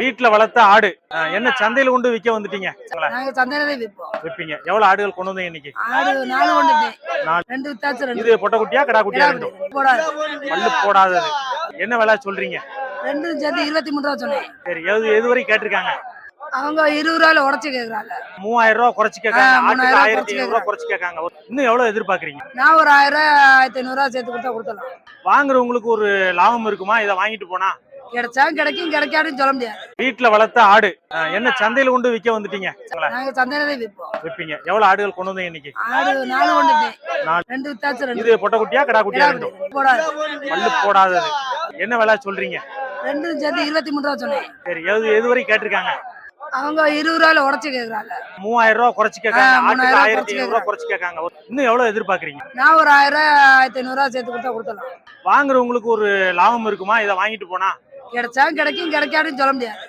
வீட்டுல வளர்த்த ஆடு என்ன சந்தையில கொண்டு விற்க வந்துட்டீங்க? நாங்க சந்தையில தான் விற்போம். விற்பீங்க. எவ்வளவு ஆடுகள் கொண்டு வந்தீங்க இன்னைக்கு? ஆடு 4 கொண்டுட்டேன். நாலு. 2 வித்தாச்சு 2. இது பொட்டை குட்டியா கடா குட்டியா? ரெண்டும் போடாது. பல்லு போடாதது. என்ன விலை சொல்றீங்க? 2 சேர்த்து 23 ரூபா சொன்னேன். சரி, எது வரை கேட்டிருக்காங்க? அவங்க 20 ரூபாயில உடைச்சு கேக்குறாங்க. 3000 ரூபாய் குறைச்சு கேட்காங்க. 3000 ரூபாய் 1500 ரூபாய் குறைச்சு கேட்காங்க. இன்னும் எவ்வளவு எதிர்பார்க்கறீங்க? நான் ஒரு 1000 ரூபாய் 1500 ரூபாய் சேர்த்து கொடுத்தா கொடுத்தலாம். வாங்குறவங்களுக்கு ஒரு லாபம் இருக்குமா இதை வாங்கிட்டு போனா? கிடைச்சா கிடைக்கும், கிடைக்காதுன்னு சொல்ல முடியாது. வீட்டுல வளர்த்த ஆடு என்ன சந்தையில கொண்டு விற்க வந்துட்டீங்க? நாங்க சந்தையில தான் விற்போம். விற்பீங்க. எவ்வளவு ஆடுகள் கொண்டு வந்தீங்க இன்னைக்கு? ஆடு 4 கொண்டுட்டேன். நாலு. 2 வித்தாச்சு 2. இது பொட்டை குட்டியா கடா குட்டியா? ரெண்டும் போடாது. பல்லு போடாதது. என்ன விலை சொல்றீங்க? 2 சேர்த்து 23 ரூபா சொன்னேன். சரி, எது வரை கேட்டிருக்காங்க? அவங்க 20 ரூபாயில உடைச்சு கேக்குறாங்க. 3000 ரூபாய் குறைச்சு கேட்காங்க. 3000 ரூபாய் 1500 ரூபாய் குறைச்சு கேட்காங்க. இன்னும் எவ்வளவு எதிர்பார்க்கறீங்க? நான் ஒரு 1000 ரூபாய் 1500 ரூபாய் சேர்த்து கொடுத்தா கொடுத்தலாம். வாங்குறவங்களுக்கு ஒரு லாபம் இருக்குமா இதை வாங்கிட்டு போனா? கிடைச்சா கிடைக்கும், கிடைக்காதுன்னு சொல்ல முடியாது.